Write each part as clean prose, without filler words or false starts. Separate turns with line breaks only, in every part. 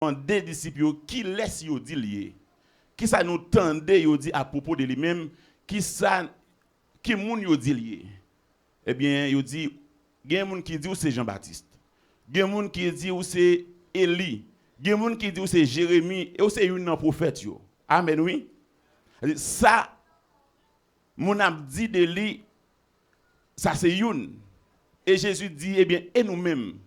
des disciples qui laisse yo dit lié. Qui ça nous tendait yo dit à propos de lui-même, qui moun yo dit lié. Eh bien, yo dit gen moun qui dit ou c'est Jean-Baptiste. Gen moun qui dit ou c'est Élie. Gen moun qui dit ou c'est Jérémie et ou c'est un prophète yo. Amen oui. Ça mon a dit de lui ça c'est une. Et Jésus dit eh bien et nous-mêmes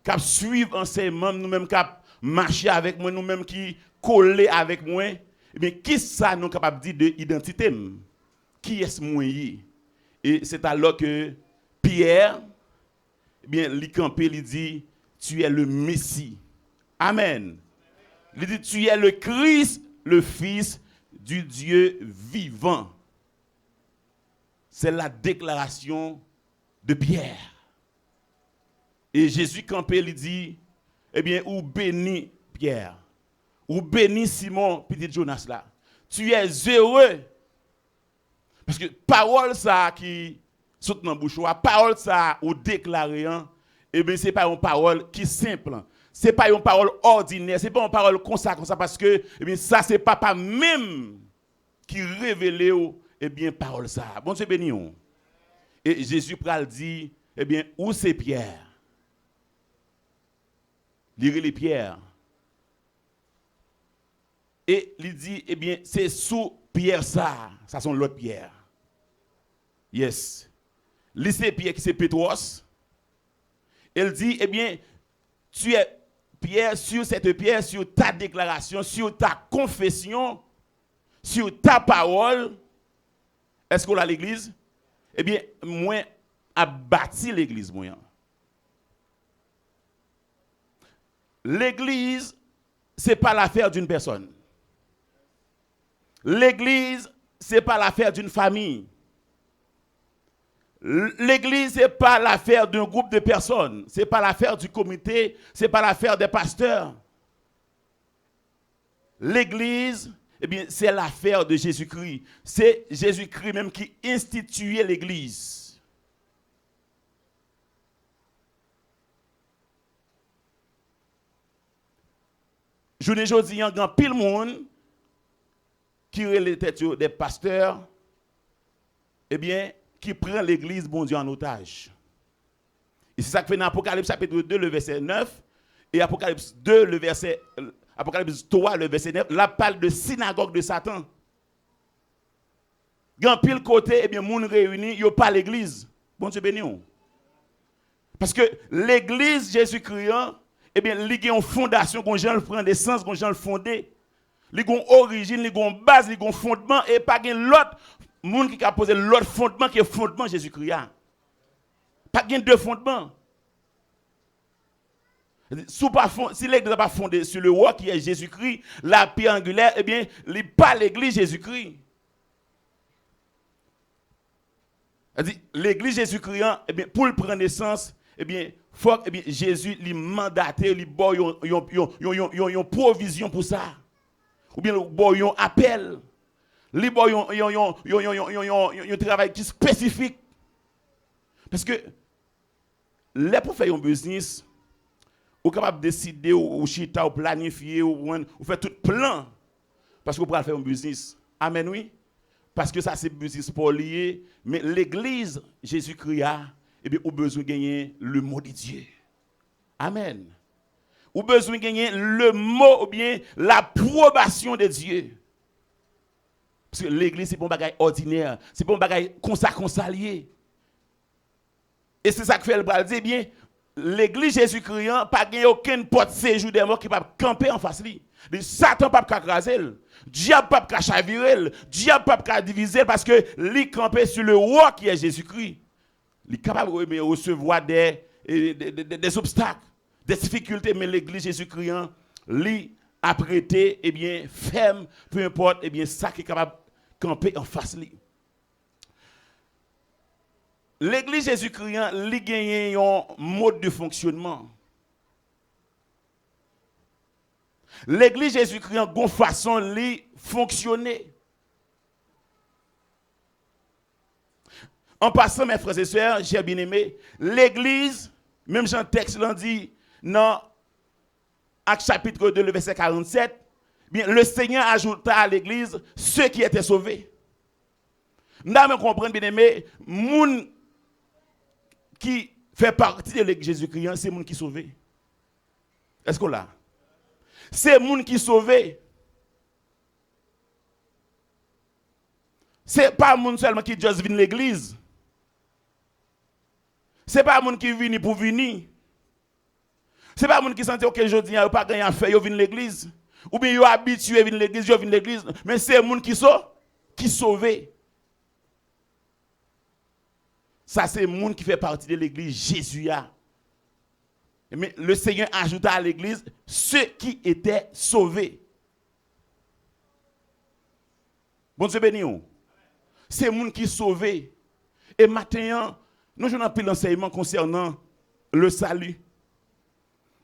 qui suivre enseignement, nous-mêmes qui marcher avec moi, nous-mêmes qui coller avec moi, eh bien, qui ça nous capable de dire de identité? Qui est-ce moi? Et c'est alors que Pierre, eh bien, il campé, il dit, tu es le Messie. Amen. Il dit, tu es le Christ, le Fils du Dieu vivant. C'est la déclaration de Pierre. Et Jésus campé, il dit, eh bien, ou béni Pierre, ou béni Simon, petit Jonas là. Tu es heureux. Parce que parole ça qui saute dans la bouche, parole ça ou déclaré, eh bien, ce n'est pas une parole qui est simple. Ce n'est pas une parole ordinaire, ce n'est pas une parole comme ça, parce que eh bien, ça, c'est papa même qui révèle, eh bien, parole ça. Bon Dieu béni. Et Jésus pral dit, eh bien, où c'est Pierre? Lire les pierres. Et il dit, eh bien, c'est sous Pierre ça sont l'autre pierre. Yes. Lycée Pierre qui c'est Pétros. Elle dit, eh bien, tu es Pierre sur cette pierre, sur ta déclaration, sur ta confession, sur ta parole. Est-ce qu'on a l'église? Eh bien, moi, a bâti l'église, moi. L'église, ce n'est pas l'affaire d'une personne. L'église, ce n'est pas l'affaire d'une famille. L'église, ce n'est pas l'affaire d'un groupe de personnes. Ce n'est pas l'affaire du comité. Ce n'est pas l'affaire des pasteurs. L'église, eh bien, c'est l'affaire de Jésus-Christ. C'est Jésus-Christ même qui instituait l'église. Je ne dis pas, il y a pile monde qui relève des pasteurs, eh bien, qui prend l'église, bon Dieu, en otage. Et c'est ça que fait dans Apocalypse chapitre 2, le verset 9, et Apocalypse 2, Apocalypse 3, le verset 9, là parle de synagogue de Satan. Il y a pile côté, eh bien, monde réuni, il n'y a pas l'église. Bon Dieu béni. Parce que l'église Jésus-Christ, eh bien, il y a une fondation, qu'on gens prend des sens, qu'on gens le fondé. Il y a une origine, il y a une base, il y a un fondement, et pas l'autre monde qui a posé l'autre fondement qui est le fondement Jésus-Christ. Pas deux fondements. Si l'église n'est pas fondée sur le roi qui est Jésus-Christ, la pierre angulaire, eh bien, il n'est pas l'église Jésus-Christ. L'église Jésus-Christ, eh bien, pour le prendre naissance, eh bien, faut que Jésus lui mandaté, lui boit une provision pour ça. Ou bien lui boit un appel. Lui boit un travail qui est spécifique. Parce que les pour faire un business, vous êtes capable de décider, ou chita, ou planifier, ou faire tout plan. Parce que vous pouvez faire un business. Amen, oui. Parce que ça, c'est business pour lier. Mais l'église, Jésus-Christ, eh bien, vous avez besoin de gagner le mot de Dieu. Amen. Vous avez besoin de gagner le mot ou bien l'approbation de Dieu. Parce que l'église, c'est pas un bagage ordinaire. C'est pas un bagage consacré. Et c'est ça que fait le bras. Eh bien, l'église Jésus-Christ n'a pas gagné aucune porte séjour des morts qui peut camper en face de lui. Satan ne peut pas craser. Diable ne peut pas chavirer. Diable ne peut pas diviser parce que lui camper sur le roi qui est Jésus-Christ. Il est capable de recevoir des obstacles, des difficultés, mais l'église Jésus-Christ, lui, a prêté, eh bien, ferme, peu importe, eh bien, ça qui est capable de camper en face de lui. L'église Jésus-Christ, lui, gagne un mode de fonctionnement. L'église Jésus-Christ, a une façon de fonctionner. En passant, mes frères et sœurs, j'ai bien aimé, l'église, même Jean texte l'a dit, dans Actes chapitre 2, le verset 47, bien, le Seigneur ajouta à l'église ceux qui étaient sauvés. Nous devons comprendre, bien aimé, moun qui fait partie de l'église Jésus-Christ, c'est moun qui sauvé. Est-ce qu'on l'a? C'est moun qui sauvé. C'est pas moun seulement qui juste vient l'église. C'est pas moun qui vient pour venir. C'est pas moun qui sent que aujourd'hui il pas gagné à faire, yo vient l'église. Ou bien yo habitué à venir l'église, yo vient l'église, mais c'est moun qui sauvé. Ça c'est moun qui fait partie de l'église Jésus a. Mais le Seigneur ajouta à l'église ceux qui étaient sauvés. Bon Dieu béni. C'est moun qui sauvé. Et maintenant, nous jouons un pile d'enseignement concernant le salut.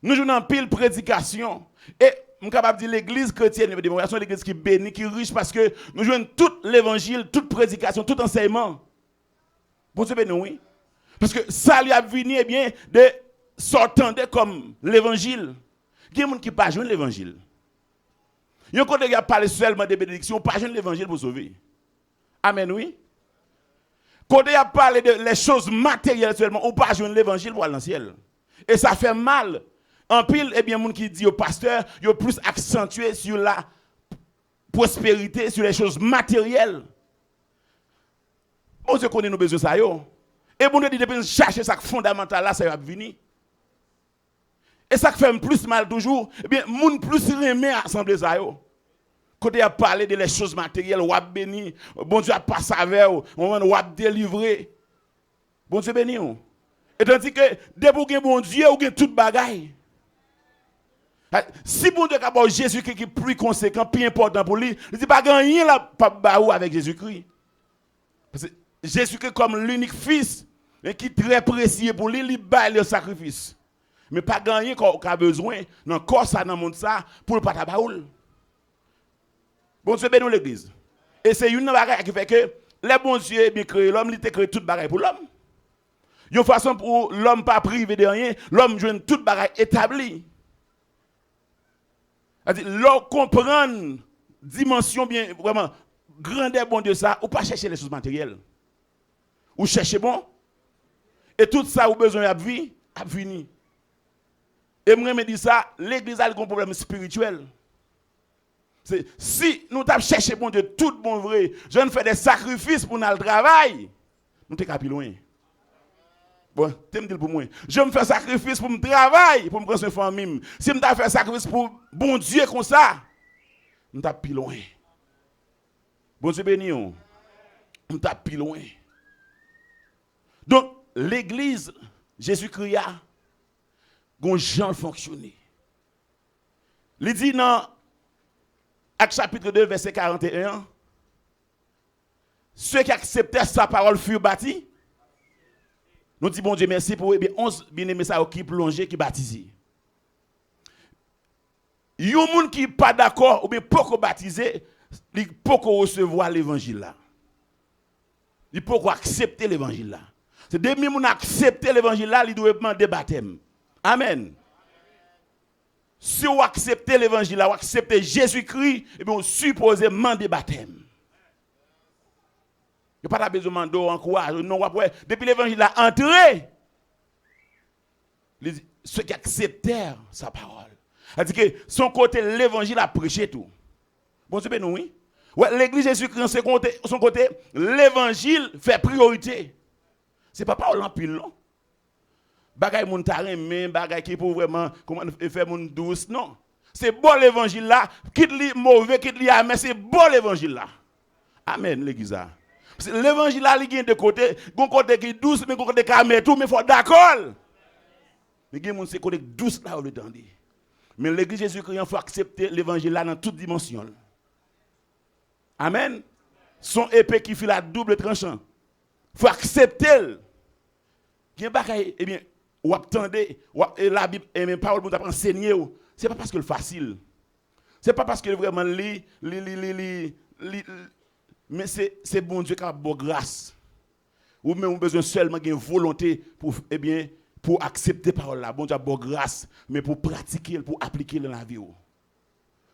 Nous jouons un pile prédication. Et je suis capable de dire l'église chrétienne, c'est l'église qui est bénie, qui est riche, parce que nous jouons tout l'évangile, toute prédication, tout enseignement. Bon Dieu béni, oui. Parce que ça lui a venu, eh bien, de s'entendre comme l'évangile. Il y a des gens qui ne pas jouer l'évangile. Il y a des gens qui parlent seulement de bénédiction, pas jouer l'évangile pour sauver. Amen, oui. Quand il a parlé de les choses matérielles seulement, on pas jouer l'évangile pour aller dans le ciel. Et ça fait mal. En pile, eh bien, les gens qui disent au pasteur, ils sont plus accentués sur la prospérité, sur les choses matérielles. Bon Dieu connaît nos besoins ça yo. Et bon Dieu dit de chercher ça fondamental là, ça va venir. Et ça fait plus mal toujours, eh bien, moun plus remet assembler ça yo. Quand il a parlé de les choses matérielles, ou a béni, bon Dieu a passé avec ou a délivré. Bon Dieu béni. Et tandis que dès que bon Dieu ou gen tout bagaille. Si bon Dieu a Jésus-Christ qui est plus conséquent, plus important pour lui, il dit pas gagner là pas baou avec Jésus-Christ. Parce que Jésus-Christ comme l'unique fils et qui est très précieux pour lui, il baille le sacrifice. Mais pas gagner qu'on a besoin dans corps ça dans monde ça pour le pas tabaoul. Bon Dieu bénit l'église. Et c'est une bagaille qui fait que les bon Dieu bien créé l'homme, il a créé toute bagaille pour l'homme. Une façon pour l'homme pas privé de rien, l'homme joue toute bagaille établie. C'est-à-dire l'homme comprendre dimension bien vraiment grandeur bon Dieu ça, ou pas chercher les choses matérielles. Ou chercher bon et tout ça ou besoin à vie, à venir. Et moi me dit ça, l'église a un problème spirituel. Si nous t'avons cherché bon Dieu tout bon vrai, je ne fais des sacrifices pour nous le travail, nous t'es capi loin. Bon, tu me dis pour moi. Je me fais sacrifice pour me travailler, pour me prendre une famille. Si je me fais sacrifice pour bon Dieu comme ça, nous t'as plus loin. Bon Dieu béni, nous t'as plus loin. Donc, l'église, Jésus-Christ a un genre fonctionné. Il dit dans Actes chapitre 2, verset 41, ceux qui acceptaient sa parole furent bâtis. Nous disons, bon Dieu, merci pour 11 bien-aimés qui plongent, qui baptisés. Il y a des gens qui ne sont pas d'accord ou bien pas baptisés, ils ne peuvent pas recevoir l'évangile là. Ils peuvent accepter l'évangile là. C'est dès que nous accepter l'évangile là, ils doivent demander baptême. Amen. Si vous acceptez l'évangile là, vous acceptez Jésus-Christ, et bien vous supposez demander baptême. Il n'y a pas besoin de demander encourage. Non, depuis l'évangile a entré, ceux qui acceptèrent sa parole. C'est-à-dire que son côté, l'évangile a prêché tout. Bon, c'est bien, oui. Ouais, l'église Jésus-Christ, son côté, l'évangile fait priorité. Ce n'est pas parole en pile, non. Bagay moun taremé, bagay qui pour vraiment comment faire moun douce, non. C'est bon l'évangile là, quitte li mauvais, quitte li mais c'est bon l'évangile là. Amen, l'église. L'évangile là, il y a deux côtés, un côté qui est douce, mais un côté qui est tout, mais il faut d'accord. Mais il y a des côté douce là, on le tendez. Mais l'église Jésus-Christ, il faut accepter l'évangile là dans toute dimension. Amen. Son épée qui fait la double tranchant. Il faut accepter. Il y a des bagailles, eh bien, ou attendez, et la Bible, et mes paroles pour enseigner, ce n'est pas parce que c'est facile. Ce n'est pas parce que vraiment mais c'est bon Dieu qui a bonne grâce. Ou même besoin seulement d'une volonté pour, eh bien, pour accepter parole là. Bon Dieu a bonne grâce, mais pour pratiquer, pour appliquer dans la vie.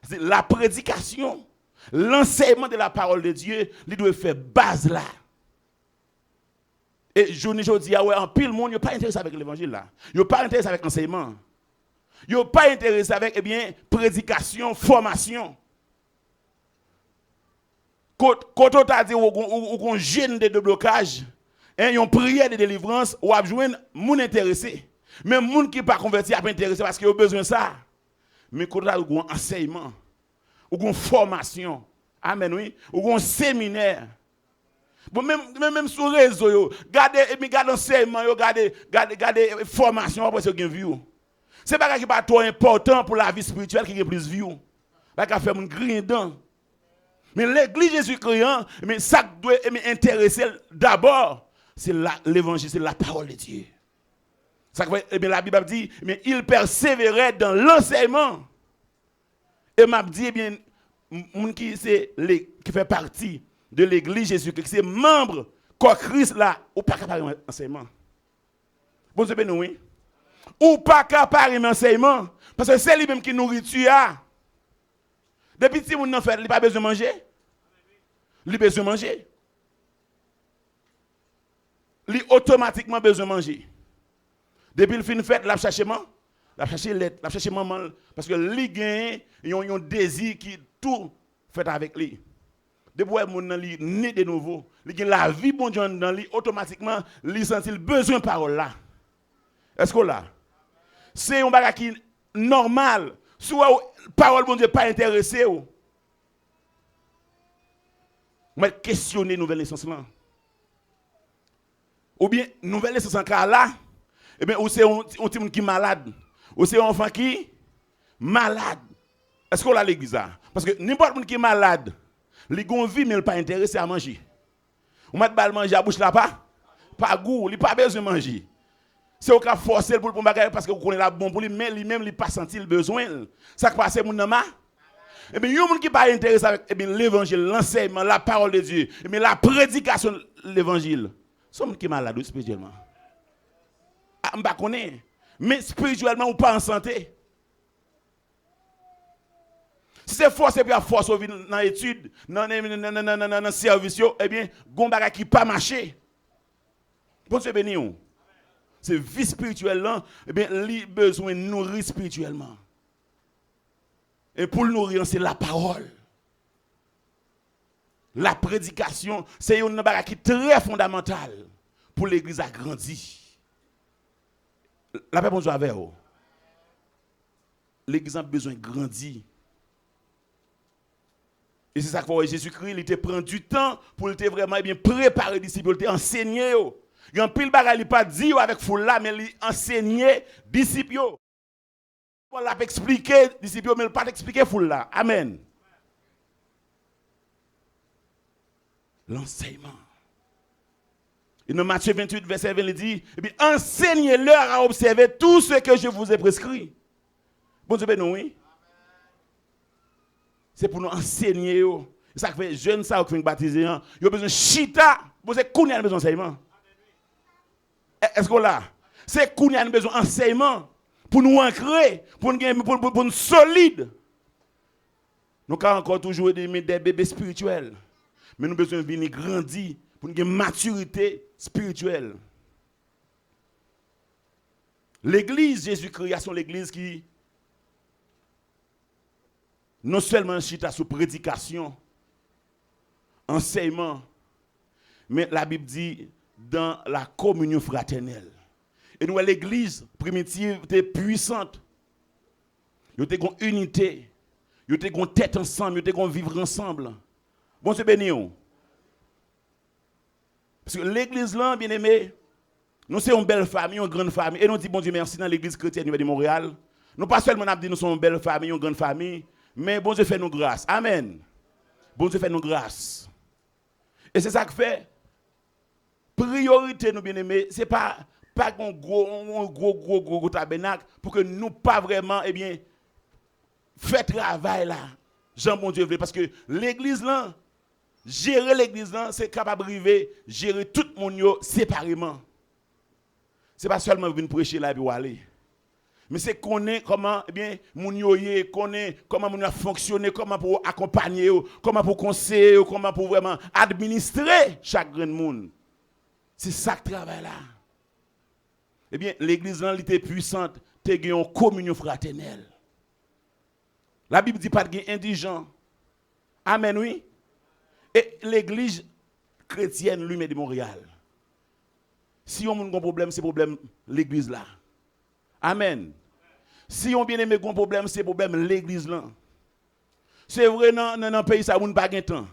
C'est la prédication, l'enseignement de la parole de Dieu, il doit faire base là. Et je dis, en pile monde, il n'est pas intéressé avec l'évangile là. Il n'est pas intéressé avec l'enseignement. Il n'est pas intéressé avec, prédication, formation. Quand on t'a dit qu'on gêne de blocage, une prière de délivrance, ou a besoin de gens intéressés. Même les gens qui ne sont pas convertis à pas intéressés parce qu'ils ont besoin de ça. Mais quand on a un enseignement, ou une formation, amen, oui, ou un séminaire. Bon, même sur les réseaux, regardez l'enseignement, regardez la formation, après ce que vous avez vu. Ce n'est pas qui pas trop important pour la vie spirituelle qui est plus vue. Pas qu'à faire un green dedans. Mais l'église Jésus-Christ, mais ça doit intéresser d'abord, c'est l'évangile, c'est la parole de Dieu. Ça fait, la Bible dit, mais il persévérait dans l'enseignement. Et m'a dit, moun qui fait partie de l'église Jésus-Christ, c'est membre de Christ là, ou pas capable d'enseignement. Bon Dieu béni, oui. Ou pas capable d'enseignement, parce que c'est lui-même qui nourrit tu as. Depuis que moun nan fait, il n'a pas besoin de manger. Il a besoin de manger. Il a automatiquement besoin de manger. Depuis le fin de fête, il a cherché maman. Il a cherché lait, il a cherché maman. Parce que lui gagne un désir qui tout fait avec lui. Depuis que mon li né de nouveau, il a la vie bon Dieu dans lui, automatiquement, il sent le besoin de parole là. Est-ce que là? C'est un bagage qui normal. Soit parole bon Dieu pas intéressé. Mais questionner nouvelle naissance là. Ou bien nouvelle naissance en cas là, ou c'est un petit monde qui est malade, ou c'est un enfant qui est malade. Est-ce qu'on a l'église là? Parce que n'importe qui est malade, il a vie mais il n'est pas intéressé à manger. On met pas manger à bouche là pas goût, il n'a pas besoin de manger. C'est au cas forcer pour bagarre parce que vous connaissez la bon pour lui, mais lui-même il pas senti le besoin. Ça qui passe mon nama. Et bien, il y a des gens qui ne sont pas intéressés avec l'évangile, l'enseignement, la parole de Dieu, mais la prédication de l'évangile. Ce sont des gens qui sont malades spirituellement. Je ne connais pas. Mais spirituellement, ou pas en santé. Si c'est force et puis force dans l'étude, dans le service, eh bien, il y a des gens qui ne pas marcher. Bon Dieu béni. C'est vie spirituelle là, eh bien, il a besoin de nourrir spirituellement. Et pour le nourrir, c'est la parole. La prédication, c'est une chose qui est très fondamentale pour l'église à grandir. La paix bonjour avec vous. L'église a besoin de grandir. Et c'est ça que Jésus-Christ, il te prend du temps pour te vraiment bien préparer les disciples, il te enseigner. Il y a un pile bagage, il pas dit avec foule là, mais il enseigner disciples. On l'a expliqué, disciples, mais il pas expliqué foule là. Amen. L'enseignement. Et dans Matthieu 28, verset 20, il dit, enseignez-leur à observer tout ce que je vous ai prescrit. Bon Dieu, nous, oui. C'est pour nous enseigner. Ça fait jeunes ça qui sont baptisés, ils ont besoin de chita, c'est qu'on a besoin d'enseignement. Est-ce qu'on l'a? C'est qu'on a besoin d'enseignement pour nous ancrer, pour nous solides. Nous avons encore toujours des bébés spirituels, mais nous avons besoin de venir grandir pour nous avoir une maturité spirituelle. L'église Jésus-Christ, c'est l'église qui non seulement chita sous prédication, enseignement, mais la Bible dit dans la communion fraternelle. Et nous, l'église primitive était puissante. Il y a une unité, il y a une tête ensemble, il y a une vivre ensemble. Bon, c'est béni. Parce que l'église là, bien aimé, nous sommes une belle famille, une grande famille. Et nous disons bon Dieu merci dans l'église chrétienne de Montréal. Nous pas seulement dit nous sommes une belle famille, une grande famille, mais bon Dieu fait nous grâce. Amen. Bon Dieu fait nous grâce. Et c'est ça que fait. Priorité, nous bien aimés, ce n'est pas un gros tabernacle pour que nous pas vraiment, faire travail là. Jean bon Dieu veut. Parce que l'église là, gérer l'église là, c'est capable de gérer tout le monde séparément. c'est pas seulement venir prêcher là et puis aller. Mais c'est connaître comment, eh bien, moun yoye, connaître comment moun a fonctionné, comment pour accompagner, comment pour conseiller, comment pour vraiment administrer chaque grand monde. C'est ça que travail là. Eh bien, l'église là, elle était puissante, tu as une communion fraternelle. La Bible dit pas de indigent. Amen, oui. Et l'église chrétienne lui-même de Montréal. Si on a un problème, c'est problème l'église là. Amen. Si on bien aimé un problème, c'est problème l'église là. C'est vrai dans un pays ça on pas gain temps.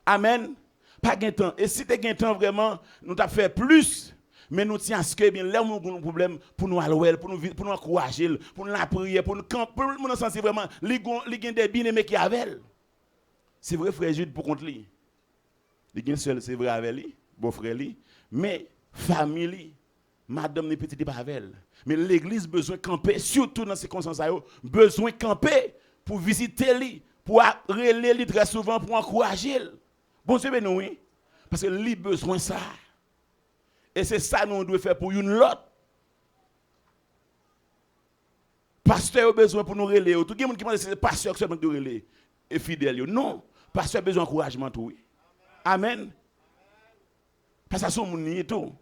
Amen. Pas gain temps. Et si tu gain temps vraiment, nous t'a fait plus. Mais nous tiens à ce que bien là nous avons un problème pour nous aller pour nous encourager, pour nous la prier, pour nous sentir vraiment les gain des bien-aimés qui avec. C'est vrai frère Jude pour contre lui. Les gain seul c'est vrai avec lui, beau frère lui, mais famille madame n'est petite pas avec elle. Mais l'église besoin camper surtout dans ces circonstances là, besoin camper pour visiter lui, pour relayer lui très souvent pour encourager. Bon Dieu ben oui parce que lui besoin ça. Et c'est ça nous devons faire pour une autre. Pasteur a besoin pour nous relayer. Tout le monde qui pense que c'est pasteur qui doit relayer et fidèle. Non, pasteur a besoin d'encouragement tout. Amen. Parce que ça son monde tout.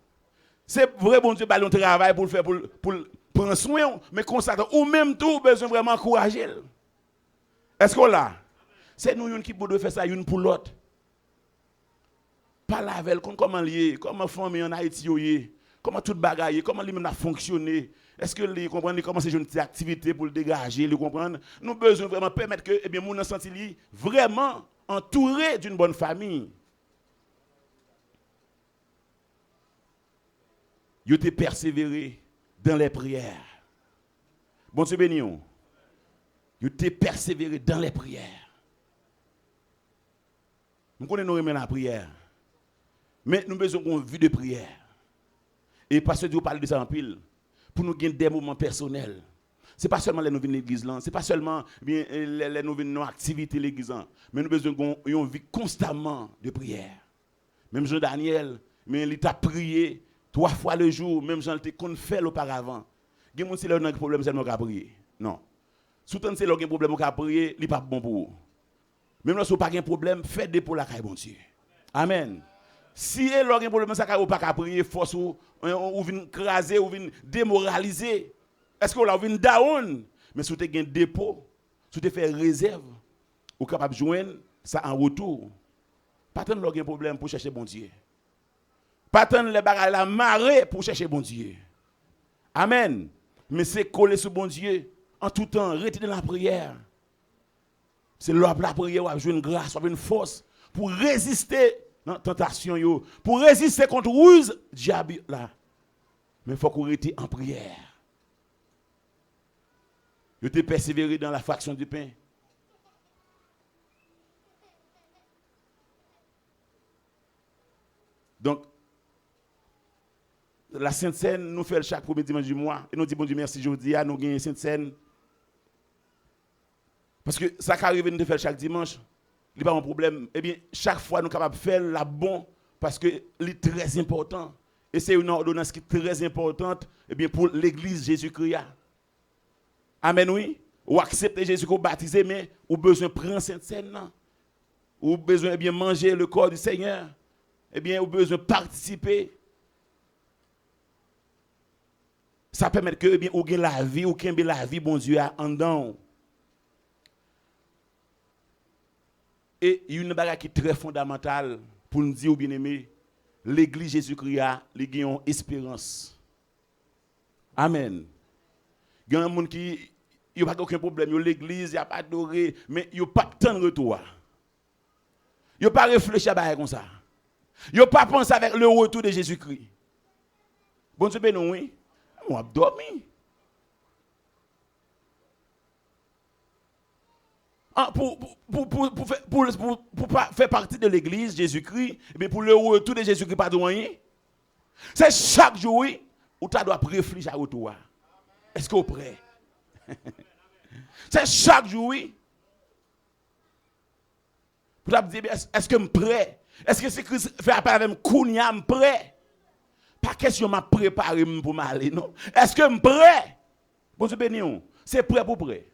C'est vrai bon Dieu ballon travail pour le faire pour prendre soin mais consacrer ou même tout besoin vraiment encourager. Est-ce qu'on l'a? C'est nous qui doit faire ça une pour l'autre. Pas la veille comment lié, comment famille en Haïti comment tout bagaille, comment lui même a fonctionné. Est-ce que les comprendre comment c'est une activité pour le dégager, le comprendre? Nous besoin vraiment permettre que eh bien mon senti li vraiment entouré d'une bonne famille. Yo te persévéré dans les prières. Bon Dieu béni. Yo te persévéré dans les prières. Nous connaissons nous la prière. Mais nous avons besoin d'une vie de prière. Et parce que Dieu parle de ça en pile, pour nous gagner des moments personnels. Ce n'est pas seulement les nouvelles l'église, ce n'est pas seulement bien, les nouvelles activités l'église, mais nous avons besoin d'une vie constamment de prière. Même Jean-Daniel, il t'a prié 3 fois le jour, même Jean te qu'on fait auparavant. Il y a des gens qui ont un problème, c'est nous prier. Non. Soutant c'est un problème qui a prié, il n'est pas bon pour vous. Même si vous n'avez pas de problème, faites-le pour la caille, bon Dieu. Amen. Si vous avez un problème, ça ne pas prier, force ou vient craser, ou vient démoraliser. Est-ce que vous vient down? Mais si vous avez un dépôt, si vous avez fait réserve, vous êtes capable de joindre ça en retour. Pas tant de problème pour chercher bon Dieu. Pas tant les bagages la marée pour chercher bon Dieu. Amen. Mais c'est coller sur bon Dieu en tout temps, rester dans la prière. C'est la prière où vous avez une grâce, une force pour résister à la tentation, pour résister contre ruse diable là. Mais il faut qu'on reste en prière. Vous te persévéré dans la fraction du pain. Donc, la Sainte Seine nous fait chaque premier dimanche du mois. Et nous disons bon Dieu merci aujourd'hui, nous gagnons la Sainte Seine. Parce que ça qui arrive nous faire chaque dimanche, il n'y a pas de problème. Eh bien, chaque fois nous sommes capables de faire la bonne parce que c'est très important. Et c'est une ordonnance qui est très importante eh bien, pour l'église Jésus-Christ. Amen, oui. Ou accepter Jésus comme baptisé, mais ou besoin de prendre cette scène. Ou besoin de bien manger le corps du Seigneur. Eh bien, ou besoin de participer. Ça permet que, eh bien, ou gagne la vie, ou gagne la vie, bon Dieu, en dedans. Et il y a une bagarre qui est très fondamentale pour nous dire, bien aimé, l'église Jésus-Christ a une espérance. Amen. Il y a un monde qui n'a pas aucun problème, l'église, il n'y a pas adoré, mais il n'y a pas de temps de retour. Il n'y a pas réfléchi à ça comme ça. Il n'y a pas pensé avec le retour de Jésus-Christ. Bon Dieu, ben oui, on a dormi. Pour faire partie de l'église Jésus-Christ, mais pour le retour de Jésus-Christ, pas de moyen. C'est chaque jour où tu dois réfléchir à retour. Est-ce que vous êtes prêt? C'est chaque jour. Pour te dire, est-ce que je suis prêt? Est-ce que c'est Christ fait appel avec Kounia, je suis prêt? Pas question m'a préparé pour m'aller, non. Est-ce que je prêt? Bon Dieu béni, c'est prêt pour prêt.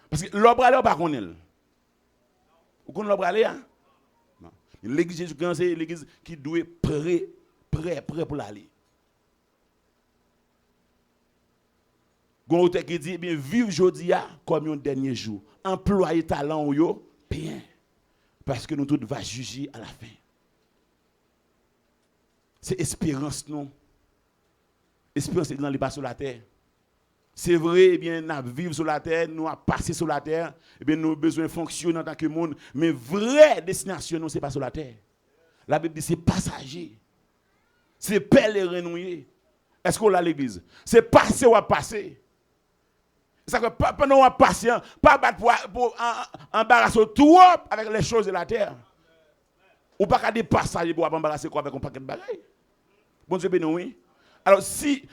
Parce que l'obra là pas connaît. Vous connaissez l'obra là? Non. L'église Jésus-Christ c'est l'église qui doit prêt pour l'aller. Gon auteur qui dit bien vivre jodia comme un dernier jour. Employer talent ou yo bien. Parce que nous tous va juger à la fin. C'est espérance non. Espérance c'est dans les pas sur la terre. C'est vrai, eh bien, nous vivons sur la terre, nous avons passé sur la terre, eh bien, nous avons besoin de fonctionner en tant que monde, mais vraie destination, non, ce n'est pas sur la terre. La Bible dit c'est passager. C'est pèlerin. Est-ce qu'on l'a à l'église? C'est passer ou à passer. C'est que pendant qu'on a passé, pas battre pour embarrasser tout avec les choses de la terre. Ou pas qu'à des passages pour embarrasser quoi avec un paquet de bagailles. Bon Dieu béni, oui. Alors si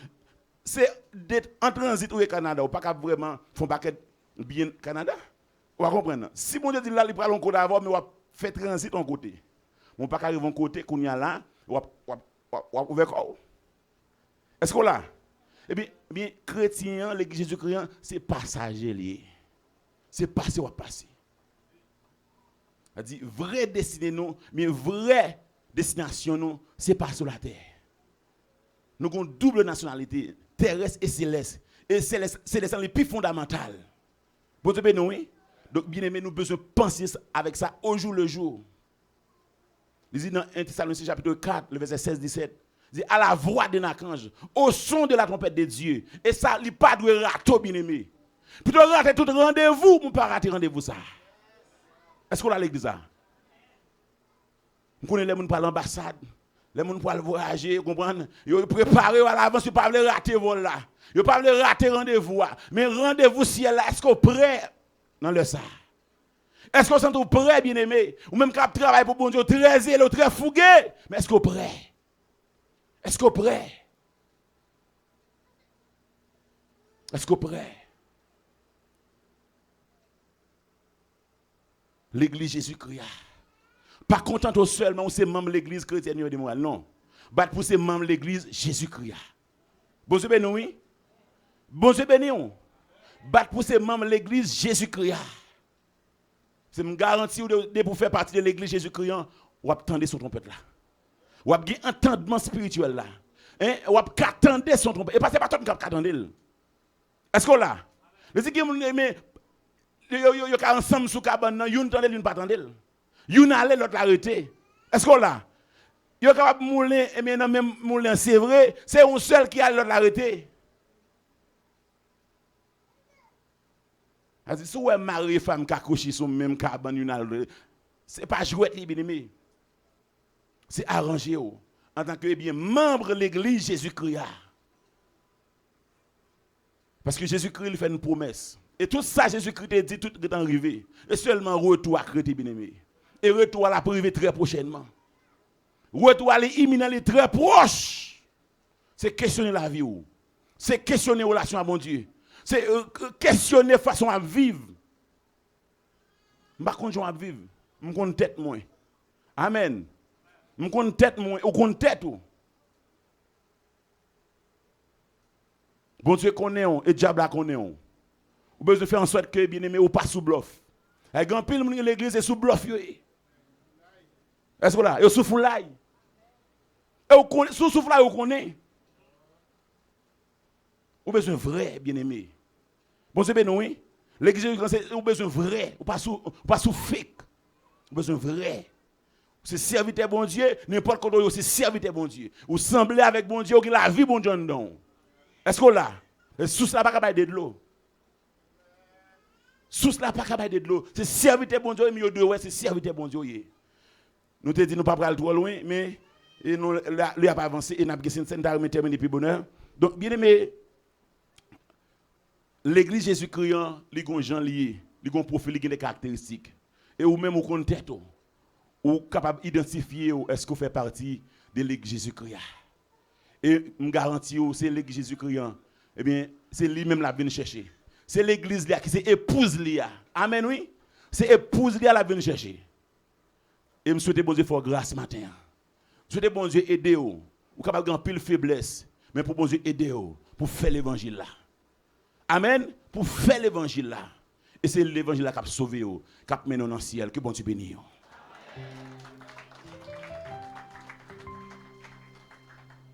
c'est d'être en transit au Canada, ou pas qu'à vraiment faire un paquet bien Canada, on va comprendre. Si bon Dieu dit là, il prend un côté d'avant, mais on va faire transit en côté. On pas qu'à arriver en côté, qu'on y a là, on va ouvrir quoi. Est-ce qu'on l'a? Eh bien, chrétien, l'église Jésus-Christ, c'est passager lié. C'est passé ou passer. C'est-à-dire, vraie destinée, non, mais vraie destination, non, c'est pas sur la terre. Nous avons une double nationalité, terrestre et céleste. Et céleste, c'est le plus fondamental. Vous savez, nous, oui? Donc, bien aimé, nous avons besoin de penser avec ça au jour le jour. Il dit dans 1 Thessaloniciens chapitre 4, le verset 16-17. Dit à la voix d'un archange, au son de la trompette de Dieu. Et ça, il n'y a pas de rater, bien aimé. Plutôt rater tout rendez-vous, ou pas rater rendez-vous ça. Est-ce qu'on a l'église ça? Vous connaissez les gens qui parlent l'ambassade, les gens qui parlent voyager, vous comprenez? Ils préparent à l'avance, ils ne peuvent pas rater vol là. Ils ne peuvent pas rater rendez-vous. Mais rendez-vous ciel là, est-ce qu'on est prêt dans le ça? Est-ce qu'on se sent prêt, bien aimé? Ou même quand on travaille pour bon Dieu, très zélé, très fougué. Mais est-ce qu'on est prêt? Est-ce qu'on est prêt? Est-ce qu'on est prêt? L'église Jésus-Christ. Pas content seulement où c'est membre de l'église chrétienne de moi. Non. Bat pour ces membres de l'église Jésus-Christ. Bon Dieu béni, oui. Bon Dieu béni. Bat pour ces membres de l'église Jésus-Christ. C'est me garantie de pour faire partie de l'église Jésus-Christ, ou attendre son trompette là. Ou avez un entendement spirituel là. Hein, ou attendre son trompette. Et pas c'est pas toi qui attendre. Est-ce qu'on l'a? Le dit que mais yo ensemble sous cabane, une tande une pas tande. Une aller l'autre l'arrêter. Est-ce qu'on l'a? Yo capable mouler et bien même mouler c'est vrai, c'est un seul qui a l'autre l'arrêter. As si ouais mari et femme qui accrochent sur même cabane une c'est pas jouet li bien aimé. C'est arrangé en tant que bien membre de l'église Jésus-Christ. Parce que Jésus-Christ il fait une promesse. Et tout ça Jésus-Christ a dit tout est arrivé. Et seulement retour à Christ bien aimé. Et retour à la privé très prochainement. Retour à l'imminent très proche. C'est questionner la vie. C'est questionner la relation à mon Dieu. C'est questionner la façon à vivre. Je ne sais pas à vivre. Je connais tête moi. Amen. Je connais tête moi. Je connais tête. Bon Dieu connaît et diable connaît. Vous besoin de faire en sorte que bien aimé ou pas sous bluff. Et grand pile de l'église est sous bluff. Est-ce que là, vous souffrez là? Et vous souffrez là, vous connaissez. Vous besoin vrai, bien aimé. Bon, c'est bien, oui. L'église, vous besoin vrai, ou pas sous fake. Vous besoin vrai. C'est serviteur bon Dieu, n'importe quoi, c'est serviteur bon Dieu. Vous semblez avec bon Dieu, qui la vie bon Dieu dedans. Est-ce que là, sous ça pas capable de l'eau. Sous ça pas capable de l'eau. C'est serviteur bon Dieu, mais ouais, c'est serviteur bon Dieu. Nous te dit nous pas aller trop loin, mais nous lui a pas avancé et n'a pas terminé plus bonheur. Donc bien aimé, l'église Jésus-Christ, les gens liés, les gens profil, les des caractéristiques. Et ou même au contexte, ou capable d'identifier est-ce qu'on fait partie de l'église Jésus-Christ. Et je garantis c'est l'église Jésus-Christ, eh bien, c'est lui-même la venir chercher. C'est l'église là qui c'est épouse là. Amen oui. C'est épouse là la venir chercher. Et je souhaite bon Dieu faire grâce ce matin. Je souhaite bon Dieu aider vous. Ou capable de pile faiblesse, mais pour bon Dieu aider vous, pour faire l'évangile là. Amen, pour faire l'évangile là. Et c'est l'évangile là qui a sauvé vous, qui a mené dans le ciel, que bon Dieu bénisse.